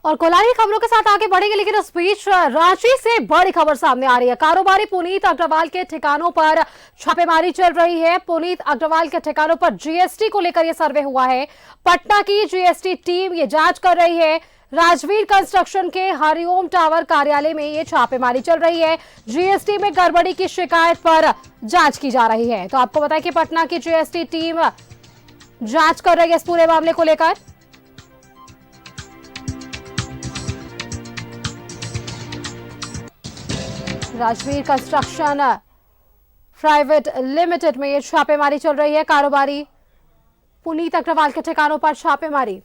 और कोलारी खबरों के साथ आगे बढ़ेंगे, लेकिन इस बीच रांची से बड़ी खबर सामने आ रही है। कारोबारी पुनीत अग्रवाल के ठिकानों पर छापेमारी चल रही है। पुनीत अग्रवाल के ठिकानों पर जीएसटी को लेकर यह सर्वे हुआ है। पटना की जीएसटी टीम ये जांच कर रही है। राजवीर कंस्ट्रक्शन के हरिओम टावर कार्यालय में ये छापेमारी चल रही है। जीएसटी में गड़बड़ी की शिकायत पर जांच की जा रही है। तो आपको बताएं कि पटना की जीएसटी टीम जांच कर रही है इस पूरे मामले को लेकर। राजवीर कंस्ट्रक्शन प्राइवेट लिमिटेड में ये छापेमारी चल रही है। कारोबारी पुनीत अग्रवाल के ठिकानों पर छापेमारी।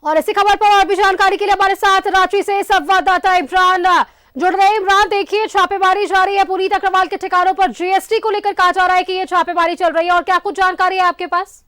और इसी खबर पर और भी जानकारी के लिए हमारे साथ रांची से संवाददाता इमरान जुड़ रहे हैं। इमरान, देखिए छापेमारी जारी है पुनीत अग्रवाल के ठिकानों पर। जीएसटी को लेकर कहा जा रहा है कि ये छापेमारी चल रही है, और क्या कुछ जानकारी है आपके पास?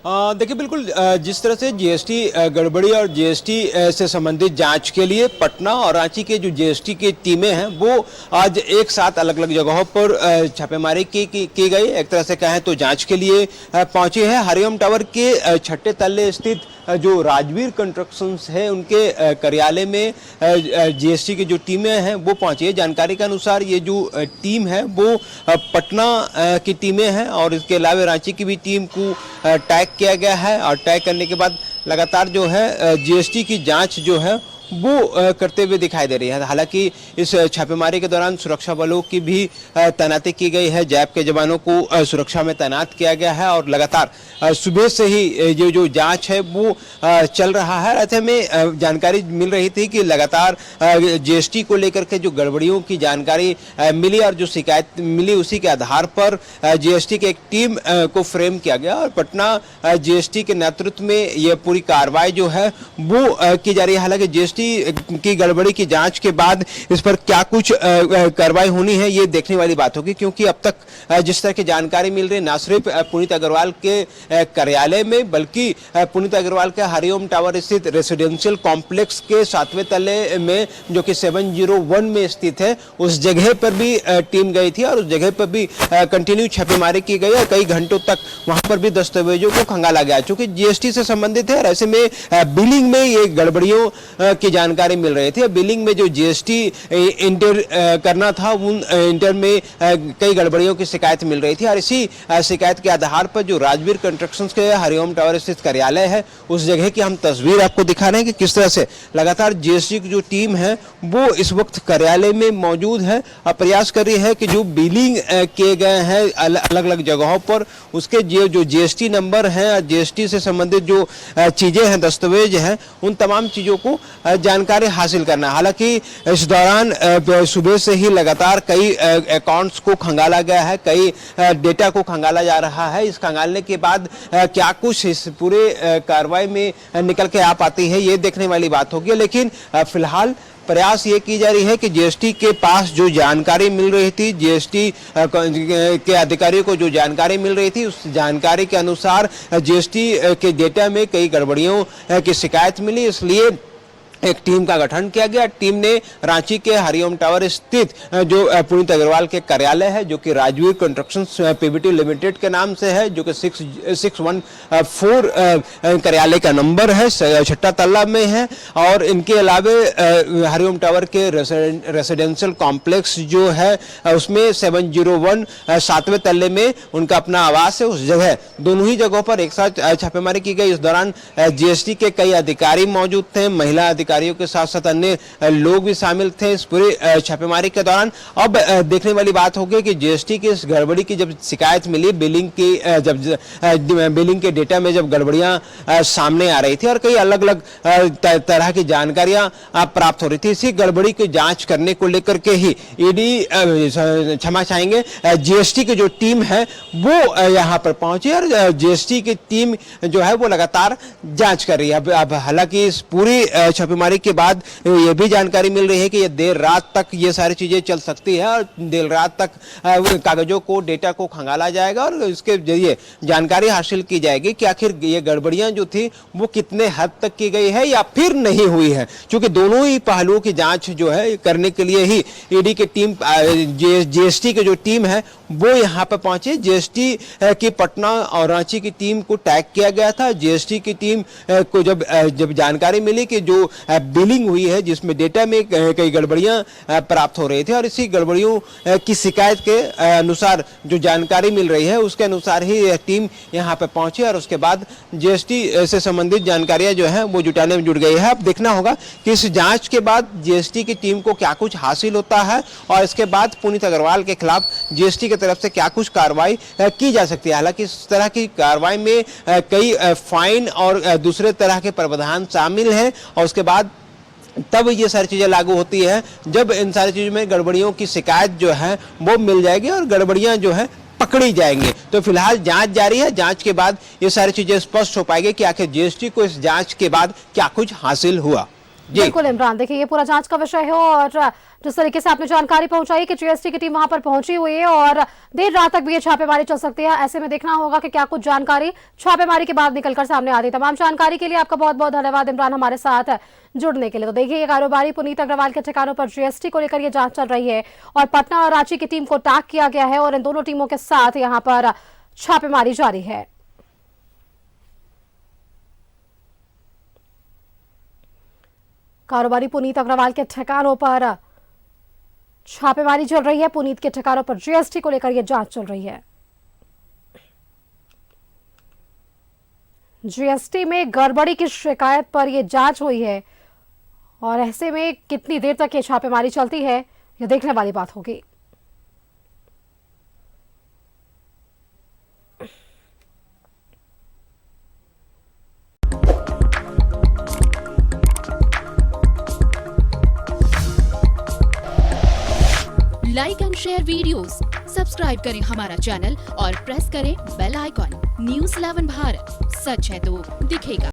देखिए, बिल्कुल जिस तरह से जीएसटी गड़बड़ी और जीएसटी से संबंधित जांच के लिए पटना और रांची के जो जीएसटी की टीमें हैं वो आज एक साथ अलग अलग जगहों पर छापेमारी की गई। एक तरह से कहें तो जांच के लिए पहुंचे हैं। हरिओम टावर के छठे तल्ले स्थित जो राजवीर कंस्ट्रक्शंस है उनके कार्यालय में जीएसटी की जो टीमें हैं वो पहुंची है। जानकारी के अनुसार ये जो टीम है वो पटना की टीमें हैं और इसके अलावा रांची की भी टीम को टैग किया गया है, और टैग करने के बाद लगातार जो है जीएसटी की जांच जो है वो करते हुए दिखाई दे रही है। हालांकि इस छापेमारी के दौरान सुरक्षा बलों की भी तैनाती की गई है। जैप के जवानों को सुरक्षा में तैनात किया गया है और लगातार सुबह से ही ये जो जांच है वो चल रहा है। ऐसे में जानकारी मिल रही थी कि लगातार जीएसटी को लेकर के जो गड़बड़ियों की जानकारी मिली और जो शिकायत मिली उसी के आधार पर जीएसटी की एक टीम को फ्रेम किया गया और पटना जीएसटी के नेतृत्व में यह पूरी कार्रवाई जो है वो की जा रही है। हालांकि जीएसटी की गड़बड़ी की जांच के बाद इस पर क्या कुछ कार्रवाई होनी है ये देखने वाली बात होगी, क्योंकि अब तक जिस तरह की जानकारी मिल रही है न सिर्फ पुनीत अग्रवाल के कार्यालय में बल्कि पुनीत अग्रवाल के हरिओम टावर स्थित रेसिडेंशियल कॉम्प्लेक्स के 7वें तल्ले में जो कि 701 में स्थित है उस जगह पर भी टीम गई थी और उस जगह पर भी कंटिन्यू छापेमारी की गई और कई घंटों तक वहां पर भी दस्तावेजों को खंगाला गया चूंकि जीएसटी से संबंधित है। और ऐसे में बिलिंग में ये गड़बड़ियों की जानकारी मिल रही थी। बिलिंग में जो जीएसटी इंटर करना था उन इंटर में कई गड़बड़ियों की शिकायत मिल रही थी और इसी शिकायत के आधार पर जो राजवीर कंस्ट्रक्शंस के हरिओम टावर स्थित कार्यालय है उस जगह की हम तस्वीर आपको दिखा रहे हैं कि किस तरह से लगातार जीएसटी की जो टीम है वो इस वक्त कार्यालय में मौजूद है और प्रयास कर रही है कि जो बिलिंग किए गए हैं अलग अलग जगहों पर उसके जो जीएसटी नंबर है जीएसटी से संबंधित जो चीजें हैं दस्तावेज हैं उन तमाम चीजों को जानकारी हासिल करना। हालांकि इस दौरान सुबह से ही लगातार कई अकाउंट्स को खंगाला गया है, कई डेटा को खंगाला जा रहा है। इस खंगालने के बाद क्या कुछ इस पूरे कार्रवाई में निकल के आ पाती है ये देखने वाली बात होगी। लेकिन फिलहाल प्रयास ये की जा रही है कि जीएसटी के पास जो जानकारी मिल रही थी, जीएसटी के अधिकारियों को जो जानकारी मिल रही थी उस जानकारी के अनुसार जीएसटी के डेटा में कई गड़बड़ियों की शिकायत मिली, इसलिए एक टीम का गठन किया गया। टीम ने रांची के हरिओम टावर स्थित जो पुनीत अग्रवाल के कार्यालय है जो कि राजवीर कंस्ट्रक्शंस पीवीटी लिमिटेड के नाम से है जो कि 614 कार्यालय का नंबर है, छठा तल्ला में है और इनके अलावे हरिओम टावर के रेसिडेंशियल कॉम्प्लेक्स जो है उसमें 701 7वें तल्ले में उनका अपना आवास है। उस जगह दोनों ही जगहों पर एक साथ छापेमारी की गई। इस दौरान जीएसटी के कई अधिकारी मौजूद थे, महिला अधिकारियों के साथ साथ अन्य लोग भी शामिल थे इस पूरे छापेमारी के दौरान। अब देखने वाली बात होगी कि जीएसटी की इस गड़बड़ी की जब शिकायत मिली, बिलिंग की जब बिलिंग के डेटा में जब गड़बड़ियां सामने आ रही थी और कई अलग अलग तरह की जानकारियां प्राप्त हो रही थी, इसी गड़बड़ी की जांच करने को लेकर के ही ईडी क्षमा चाहेंगे जीएसटी की जो टीम है वो यहां पर पहुंची और जीएसटी की टीम जो है वो लगातार जांच कर रही है। अब हालांकि इस पूरी छापेमारी के बाद ये भी जानकारी मिल रही है कि ये देर रात तक ये सारी चीजें चल सकती है और देर रात तक कागजों को, डेटा को खंगाला जाएगा और इसके जरिए जानकारी हासिल की जाएगी कि आखिर ये गड़बड़ियां जो थी वो कितने हद तक की गई है या फिर नहीं हुई है। क्योंकि दोनों ही पहलुओं की जांच जो है करने के लिए ही ईडी की टीम, जीएसटी की जो टीम है वो यहाँ पे पहुंचे। जीएसटी की पटना और रांची की टीम को टैग किया गया था। जीएसटी की टीम को जब जानकारी मिली कि जो बिलिंग हुई है जिसमें डेटा में कई गड़बड़ियां प्राप्त हो रही थी और इसी गड़बड़ियों की शिकायत के अनुसार जो जानकारी मिल रही है उसके अनुसार ही यह टीम यहाँ पे पहुंची और उसके बाद जीएसटी से संबंधित जानकारियां जो है वो जुटाने में जुट गई है। अब देखना होगा कि इस जांच के बाद जीएसटी की टीम को क्या कुछ हासिल होता है और इसके बाद पुनीत अग्रवाल के खिलाफ जीएसटी की तरफ से क्या कुछ कार्रवाई की जा सकती है। हालांकि इस तरह की कार्रवाई में कई फाइन और दूसरे तरह के प्रावधान शामिल हैं और उसके बाद तब ये सारी चीजें लागू होती है जब इन सारी चीजों में गड़बड़ियों की शिकायत जो है वो मिल जाएगी और गड़बड़ियां जो है पकड़ी जाएंगी। तो फिलहाल जांच जारी है। जांच के बाद ये सारी चीजें स्पष्ट हो पाएगी कि आखिर जीएसटी को इस जांच के बाद क्या कुछ हासिल हुआ। बिल्कुल इमरान, देखिए ये पूरा जांच का विषय है और जिस तरीके से आपने जानकारी पहुंचाई कि जीएसटी की टीम वहां पर पहुंची हुई है और देर रात तक भी ये छापेमारी चल सकती है। ऐसे में देखना होगा कि क्या कुछ जानकारी छापेमारी के बाद निकलकर सामने आती है। तमाम जानकारी के लिए आपका बहुत बहुत धन्यवाद इमरान हमारे साथ जुड़ने के लिए। तो देखिए ये कारोबारी पुनीत अग्रवाल के ठिकानों पर जीएसटी को लेकर ये जांच चल रही है और पटना और रांची की टीम को टैग किया गया है और इन दोनों टीमों के साथ यहाँ पर छापेमारी जारी है। कारोबारी पुनीत अग्रवाल के ठिकानों पर छापेमारी चल रही है। पुनीत के ठिकानों पर जीएसटी को लेकर यह जांच चल रही है। जीएसटी में गड़बड़ी की शिकायत पर यह जांच हुई है और ऐसे में कितनी देर तक ये छापेमारी चलती है यह देखने वाली बात होगी। Like and share videos, subscribe करें हमारा चैनल और प्रेस करें बेल आइकॉन। न्यूज़ 11 भारत, सच है तो दिखेगा।